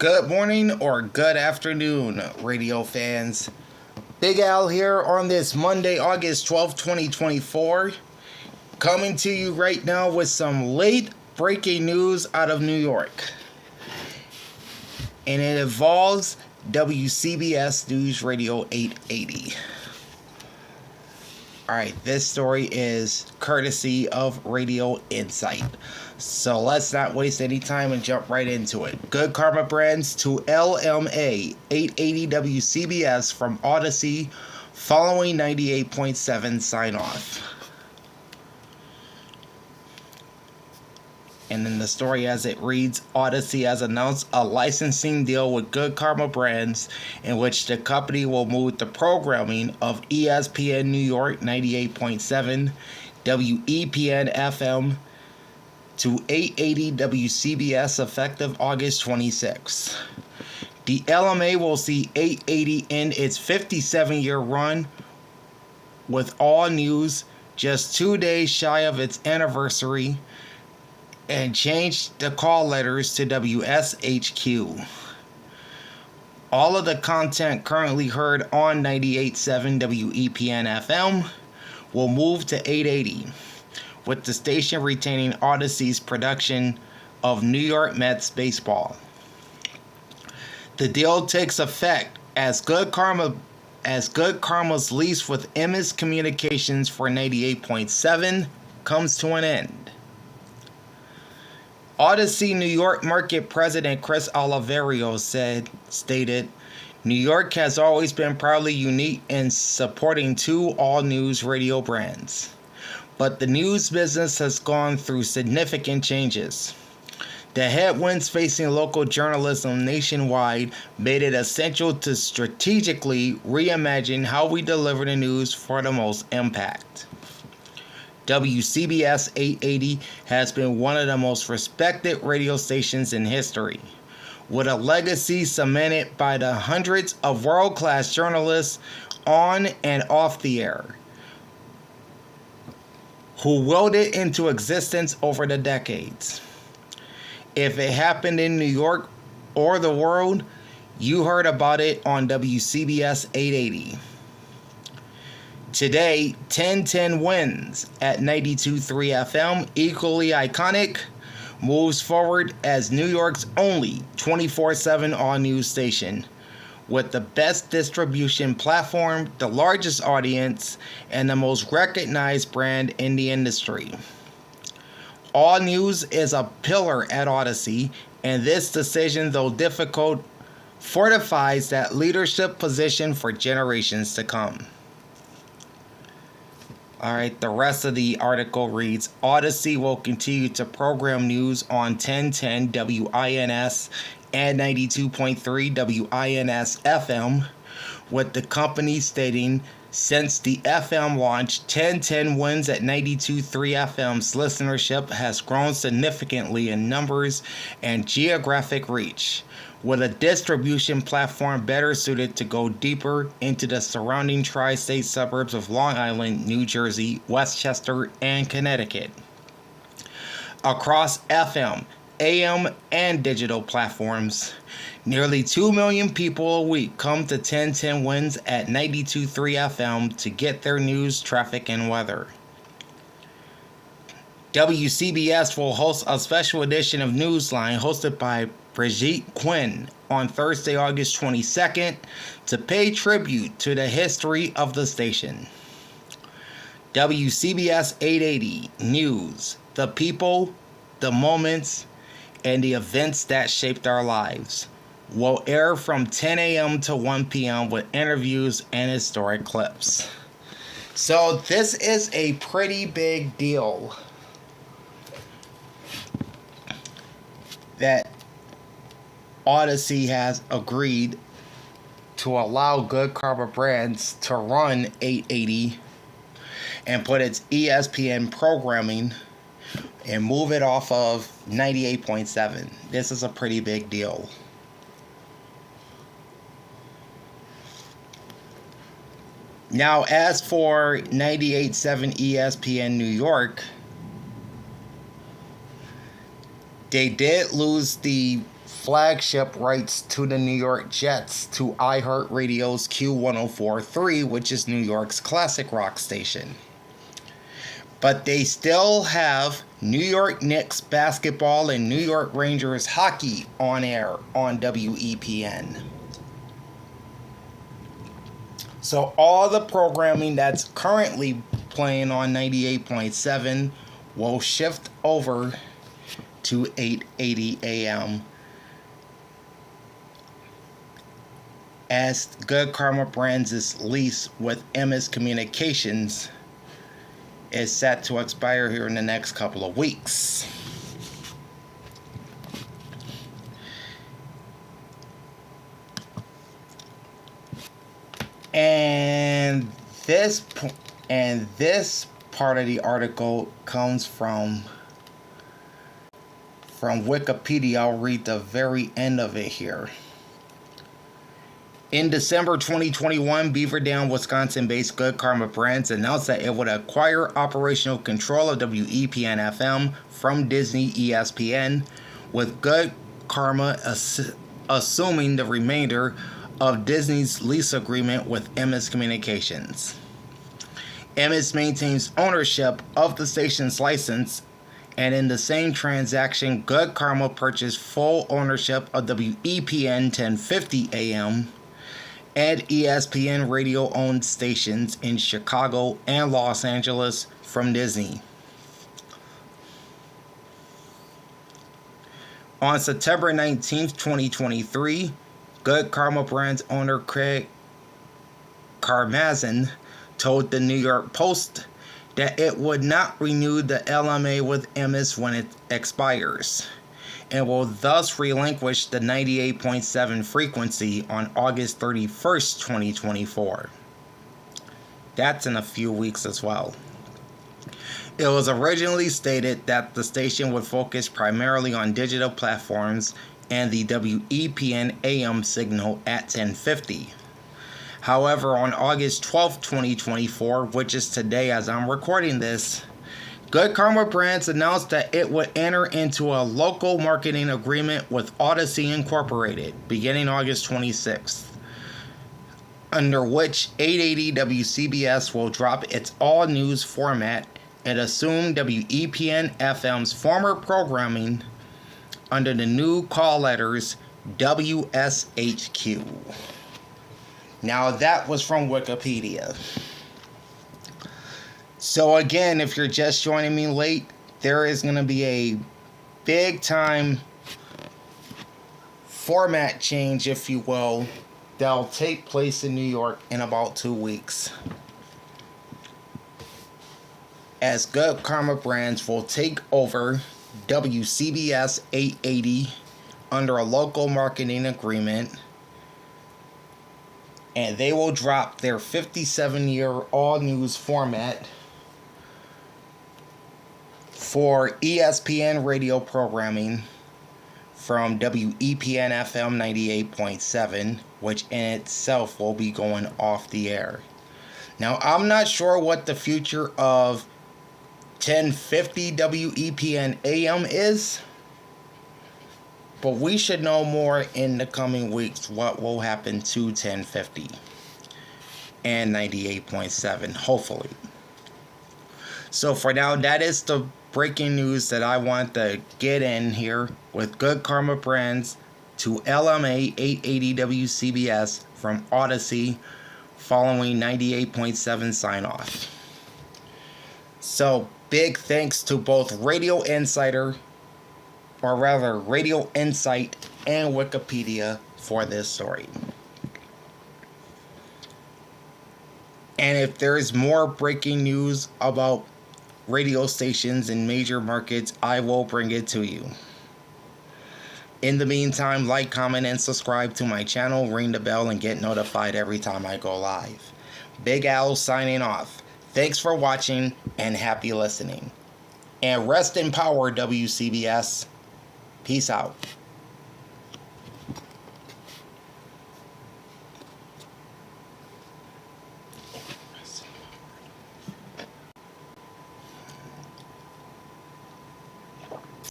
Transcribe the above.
Good morning or good afternoon, radio fans. Big Al here on this Monday, August 12th, 2024. Coming to you right now with some late breaking news out of New York. And it involves WCBS News Radio 880. Alright, this story is courtesy of RadioInsight. So let's not waste any time and jump right into it. Good Karma Brands to LMA 880 WCBS from Odyssey following 98.7 sign off. And in the story as it reads, Odyssey has announced a licensing deal with Good Karma Brands in which the company will move the programming of ESPN New York 98.7, WEPN-FM to 880 WCBS effective August 26. The LMA will see 880 end its 57-year run with all news just 2 days shy of its anniversary, and changed the call letters to WSHQ. All of the content currently heard on 98.7 WEPN-FM will move to 880, with the station retaining Odyssey's production of New York Mets baseball. The deal takes effect as Good Karma's lease with Emmis Communications for 98.7 comes to an end. Odyssey New York Market President Chris Oliverio stated, New York has always been proudly unique in supporting two all-news radio brands. But the news business has gone through significant changes. The headwinds facing local journalism nationwide made it essential to strategically reimagine how we deliver the news for the most impact. WCBS 880 has been one of the most respected radio stations in history, with a legacy cemented by the hundreds of world-class journalists on and off the air, who willed it into existence over the decades. If it happened in New York or the world, you heard about it on WCBS 880. Today, 1010 wins at 92.3 FM, equally iconic, moves forward as New York's only 24/7 all-news station, with the best distribution platform, the largest audience, and the most recognized brand in the industry. All News is a pillar at Odyssey, and this decision, though difficult, fortifies that leadership position for generations to come. Alright, the rest of the article reads, Odyssey will continue to program news on 1010 WINS and 92.3 WINS FM, with the company stating, since the FM launch, 1010 wins at 92.3 FM's listenership has grown significantly in numbers and geographic reach, with a distribution platform better suited to go deeper into the surrounding tri-state suburbs of Long Island, New Jersey, Westchester, and Connecticut. Across FM, AM, and digital platforms, nearly 2 million people a week come to 1010 wins at 92.3 FM to get their news, traffic, and weather. WCBS will host a special edition of Newsline hosted by Brigitte Quinn on Thursday, August 22nd to pay tribute to the history of the station. WCBS 880 News, the people, the moments, and the events that shaped our lives will air from 10 a.m. to 1 p.m. with interviews and historic clips. So this is a pretty big deal that Odyssey has agreed to allow Good Karma Brands to run 880 and put its ESPN programming and move it off of 98.7. This is a pretty big deal. Now, as for 98.7 ESPN New York, they did lose the flagship rights to the New York Jets to iHeartRadio's Q1043, which is New York's classic rock station. But they still have New York Knicks basketball and New York Rangers hockey on air on WEPN. So all the programming that's currently playing on 98.7 will shift over to 880 AM as Good Karma Brands' lease with MS Communications is set to expire here in the next couple of weeks. And this part of the article comes from Wikipedia. I'll read the very end of it here. In December 2021, Beaver Dam, Wisconsin-based Good Karma Brands announced that it would acquire operational control of WEPN-FM from Disney ESPN, with Good Karma assuming the remainder of Disney's lease agreement with MS Communications. MS maintains ownership of the station's license, and in the same transaction, Good Karma purchased full ownership of WEPN 1050 AM and ESPN radio-owned stations in Chicago and Los Angeles from Disney. On September 19, 2023, Good Karma Brands owner Craig Karmazin told the New York Post that it would not renew the LMA with MS when it expires, and will thus relinquish the 98.7 frequency on August 31st, 2024. That's in a few weeks as well. It was originally stated that the station would focus primarily on digital platforms and the WEPN AM signal at 1050. However, on August 12, 2024, which is today as I'm recording this, Good Karma Brands announced that it would enter into a local marketing agreement with Odyssey Incorporated beginning August 26th, under which 880 WCBS will drop its all-news format and assume WEPN-FM's former programming under the new call letters WSHQ. Now that was from Wikipedia. So again, if you're just joining me late, there is going to be a big time format change, if you will, that'll take place in New York in about 2 weeks. As Good Karma Brands will take over WCBS 880 under a local marketing agreement, and they will drop their 57-year all-news format for ESPN radio programming from WEPN-FM 98.7, which in itself will be going off the air. Now, I'm not sure what the future of 1050 WEPN AM is, but we should know more in the coming weeks what will happen to 1050 and 98.7, hopefully. So for now, that is the breaking news that I want to get in here with Good Karma Brands to LMA 880 WCBS from Odyssey following 98.7 sign-off. So big thanks to both Radio Insight and Wikipedia for this story. And if there's more breaking news about radio stations in major markets, I will bring it to you. In the meantime, like, comment, and subscribe to my channel, ring the bell, and get notified every time I go live. Big Al signing off. Thanks for watching and happy listening. And rest in power, WCBS. Peace out.